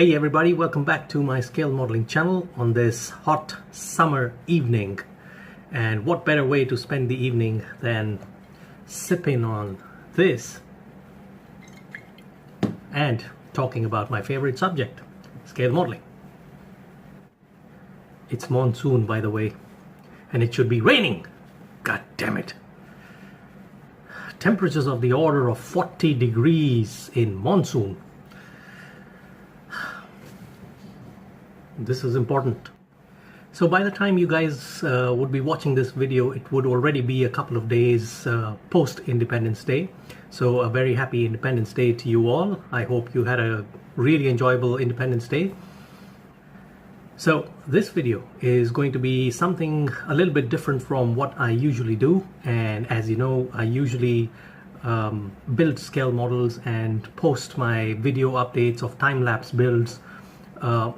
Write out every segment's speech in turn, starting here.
Hey everybody, welcome back to my scale modeling channel on this hot summer evening. And what better way to spend the evening than sipping on this and talking about my favorite subject, scale modeling. It's monsoon, by the way, and it should be raining. God damn it. Temperatures of the order of 40 degrees in monsoon. This is important. So by the time you guys would be watching this video, it would already be a couple of days post Independence Day. So a very happy Independence Day to you all. I hope you had a really enjoyable Independence Day. So this video is going to be something a little bit different from what I usually do. And as you know, I usually build scale models and post my video updates of time-lapse builds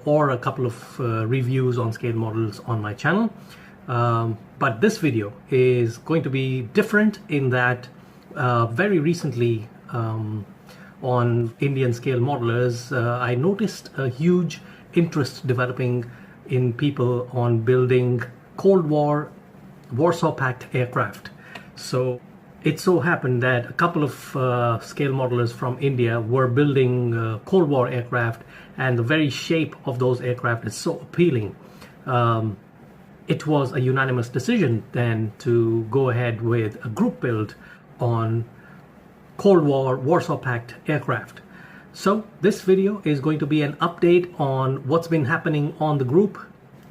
or a couple of reviews on scale models on my channel. But this video is going to be different in that very recently on Indian scale modelers, I noticed a huge interest developing in people on building Cold War Warsaw Pact aircraft. So it so happened that a couple of scale modelers from India were building Cold War aircraft, and the very shape of those aircraft is so appealing. It was a unanimous decision then to go ahead with a group build on Cold War Warsaw Pact aircraft. So this video is going to be an update on what's been happening on the group,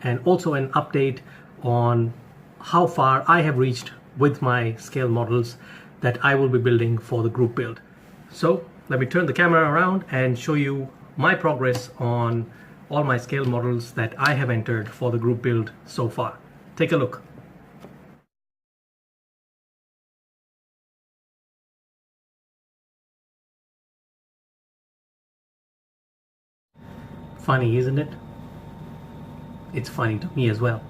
and also an update on how far I have reached with my scale models that I will be building for the group build. So let me turn the camera around and show you my progress on all my scale models that I have entered for the group build so far. Take a look. Funny, isn't it? It's funny to me as well.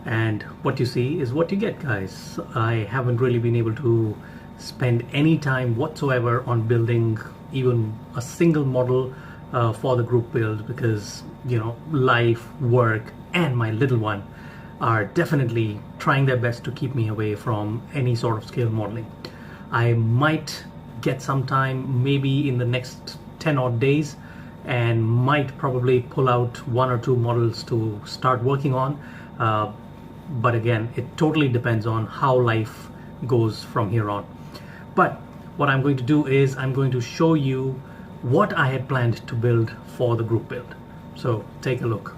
And what you see is what you get, guys. I haven't really been able to spend any time whatsoever on building even a single model for the group build because, you know, life, work, and my little one are definitely trying their best to keep me away from any sort of scale modeling. I might get some time maybe in the next 10 odd days and might probably pull out one or two models to start working on. But again, it totally depends on how life goes from here on. But what I'm going to do is I'm going to show you what I had planned to build for the group build. So take a look.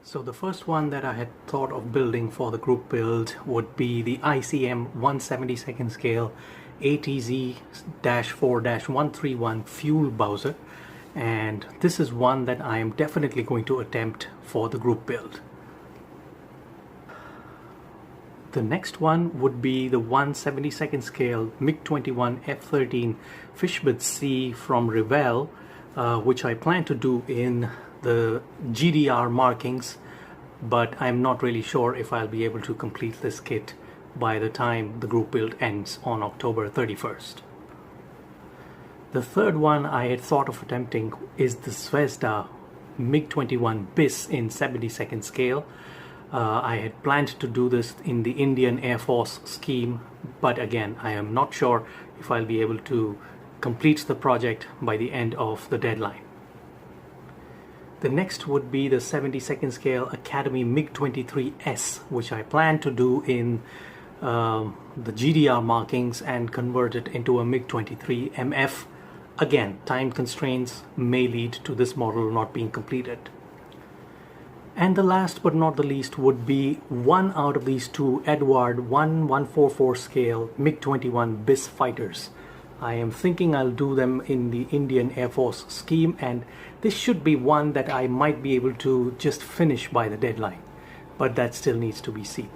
So the first one that I had thought of building for the group build would be the ICM 1/72nd scale ATZ-4-131 fuel Bowser. And this is one that I am definitely going to attempt for the group build. The next one would be the 1/72nd scale MiG-21 F-13 Fishbit C from Revell, which I plan to do in the GDR markings, but I'm not really sure if I'll be able to complete this kit by the time the group build ends on October 31st. The third one I had thought of attempting is the Zvezda MiG-21 BIS in 72nd scale. I had planned to do this in the Indian Air Force scheme, but again, I am not sure if I'll be able to complete the project by the end of the deadline. The next would be the 72nd scale Academy MiG-23S, which I plan to do in the GDR markings and convert it into a MiG-23 MF. Again, time constraints may lead to this model not being completed. And the last but not the least would be one out of these two Edward 1/144 scale MiG-21 BIS fighters. I am thinking I'll do them in the Indian Air Force scheme, and this should be one that I might be able to just finish by the deadline, but that still needs to be seen.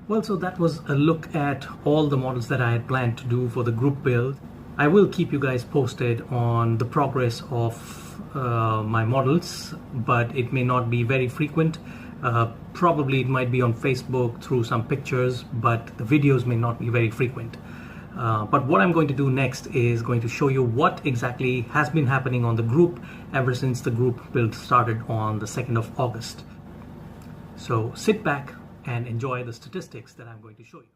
Well, so that was a look at all the models that I had planned to do for the group build. I will keep you guys posted on the progress of my models, but it may not be very frequent. Probably it might be on Facebook through some pictures, but the videos may not be very frequent. But what I'm going to do next is going to show you what exactly has been happening on the group ever since the group build started on the 2nd of August. So sit back and enjoy the statistics that I'm going to show you.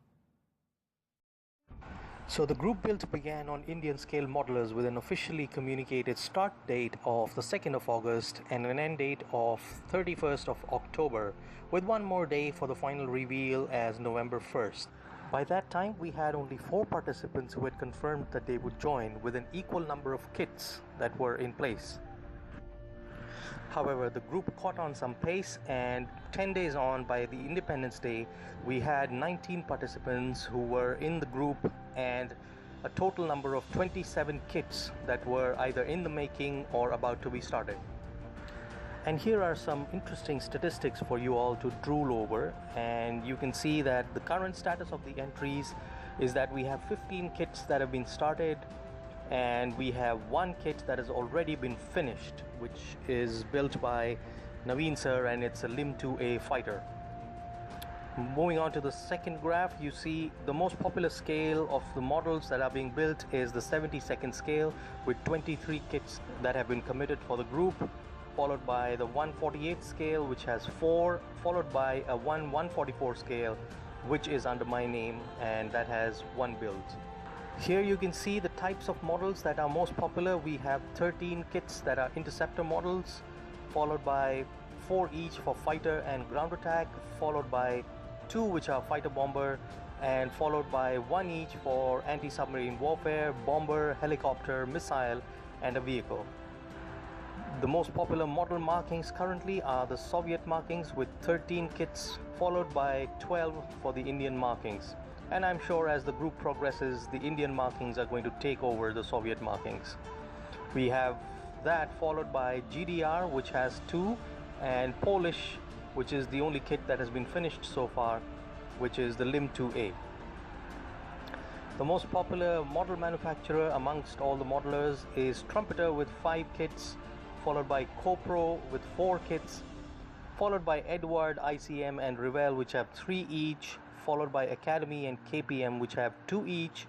So the group build began on Indian scale modelers with an officially communicated start date of the 2nd of August and an end date of 31st of October, with one more day for the final reveal as November 1st. By that time, we had only 4 participants who had confirmed that they would join, with an equal number of kits that were in place. However, the group caught on some pace, and 10 days on, by the Independence Day, we had 19 participants who were in the group and a total number of 27 kits that were either in the making or about to be started. And here are some interesting statistics for you all to drool over, and you can see that the current status of the entries is that we have 15 kits that have been started, and we have 1 kit that has already been finished, which is built by Naveen sir, and it's a LIM 2A fighter. Moving on to the second graph, you see the most popular scale of the models that are being built is the 72nd scale, with 23 kits that have been committed for the group, followed by the 148th scale, which has 4, followed by a 144 scale, which is under my name, and that has 1 build. Here you can see the types of models that are most popular. We have 13 kits that are interceptor models, followed by 4 each for fighter and ground attack, followed by 2 which are fighter bomber, and followed by 1 each for anti-submarine warfare, bomber, helicopter, missile, and a vehicle. The most popular model markings currently are the Soviet markings with 13 kits, followed by 12 for the Indian markings. And I'm sure as the group progresses, the Indian markings are going to take over the Soviet markings. We have that followed by GDR, which has 2, and Polish, which is the only kit that has been finished so far, which is the LIM 2A. The most popular model manufacturer amongst all the modelers is Trumpeter with 5 kits, followed by Copro with 4 kits, followed by Edward, ICM, and Revell, which have 3 each, followed by Academy and KPM, which have 2 each,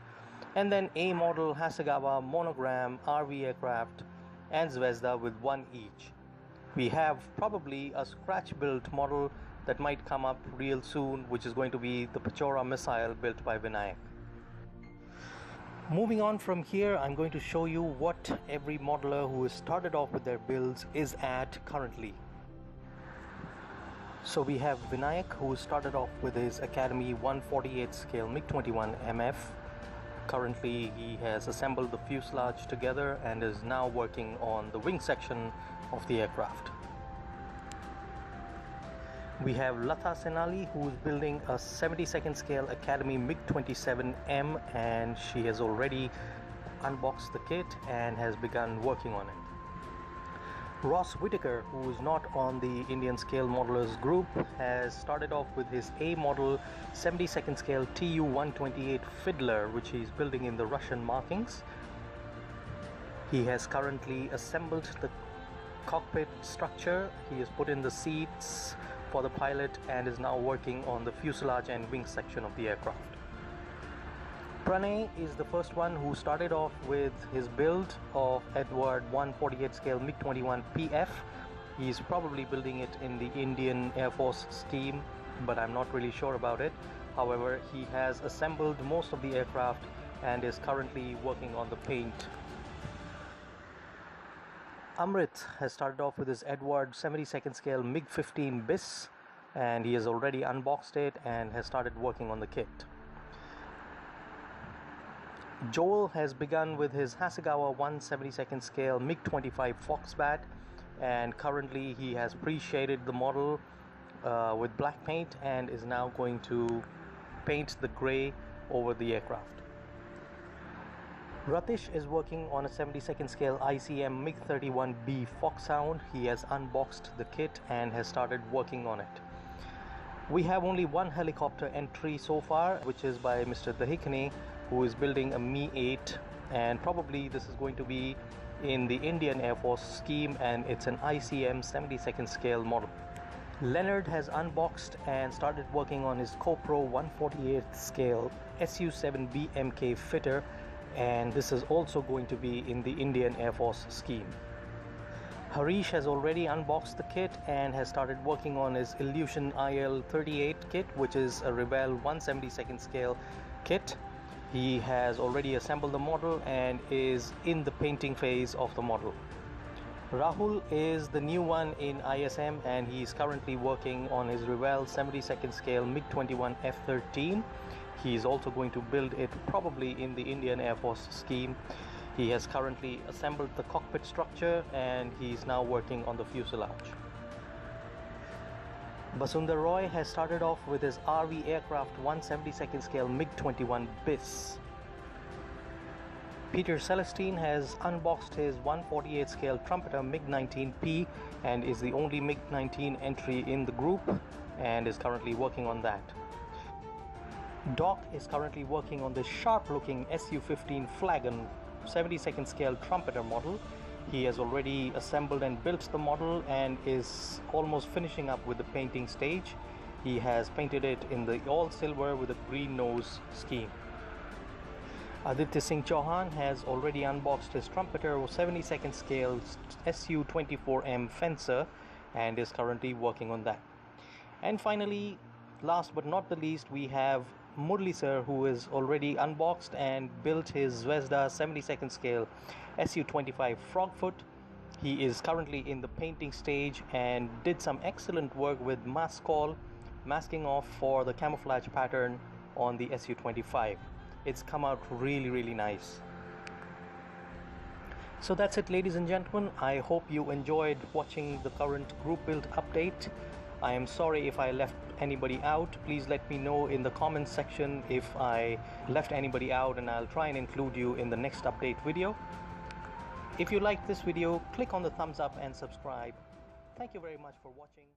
and then A Model, Hasegawa, Monogram, RV Aircraft, and Zvezda with 1 each. We have probably a scratch built model that might come up real soon, which is going to be the Pechora missile built by Vinayak. Moving on from here, I'm going to show you what every modeler who has started off with their builds is at currently. So we have Vinayak, who started off with his Academy 148 scale MiG-21 MF. Currently he has assembled the fuselage together and is now working on the wing section of the aircraft. We have Latha Senali, who is building a 72nd scale Academy MiG-27M, and she has already unboxed the kit and has begun working on it. Ross Whitaker, who is not on the Indian scale modelers group, has started off with his A model 72nd scale Tu-128 Fiddler, which he's building in the Russian markings. He has currently assembled the cockpit structure, he has put in the seats for the pilot, and is now working on the fuselage and wing section of the aircraft. Pranay is the first one who started off with his build of Edward 148 scale MiG-21 PF. He's probably building it in the Indian Air Force scheme, but I'm not really sure about it. However, he has assembled most of the aircraft and is currently working on the paint. Amrit has started off with his Edward 72nd scale MiG-15 BIS, and he has already unboxed it and has started working on the kit. Joel has begun with his Hasegawa 172nd scale MiG-25 Foxbat, and currently he has pre-shaded the model with black paint and is now going to paint the grey over the aircraft. Ratish is working on a 72nd scale ICM MiG-31B Foxhound. He has unboxed the kit and has started working on it. We have only 1 helicopter entry so far, which is by Mr. Dahikane, who is building a Mi-8, and probably this is going to be in the Indian Air Force scheme, and it's an ICM 72nd scale model. Leonard has unboxed and started working on his CoPro 1/48th scale Su-7B MK fitter, and this is also going to be in the Indian Air Force scheme. Harish has already unboxed the kit and has started working on his Illusion IL-38 kit, which is a Revell 1/72nd scale kit. He has already assembled the model and is in the painting phase of the model. Rahul is the new one in ISM, and he's currently working on his Revell 72nd scale MiG-21 F-13. He's also going to build it probably in the Indian Air Force scheme. He has currently assembled the cockpit structure and he's now working on the fuselage. Basundar Roy has started off with his RV aircraft 1/72nd scale MiG-21 BIS. Peter Celestine has unboxed his 1/48 scale trumpeter MiG-19P and is the only MiG-19 entry in the group and is currently working on that. Doc is currently working on this sharp-looking Su-15 Flagon 72nd scale trumpeter model. He has already assembled and built the model and is almost finishing up with the painting stage. He has painted it in the all silver with a green nose scheme. Aditya Singh Chauhan has already unboxed his trumpeter 72nd scale Su-24M Fencer and is currently working on that. And finally, last but not the least, we have Murli sir, who is already unboxed and built his Zvezda 72nd scale Su-25 Frogfoot. He is currently in the painting stage and did some excellent work with mask call, masking off for the camouflage pattern on the Su-25. It's come out really nice. So that's it, ladies and gentlemen. I hope you enjoyed watching the current group build update. I am sorry if I left anybody out. Please let me know in the comments section if I left anybody out, and I'll try and include you in the next update video. If you liked this video, click on the thumbs up and subscribe. Thank you very much for watching.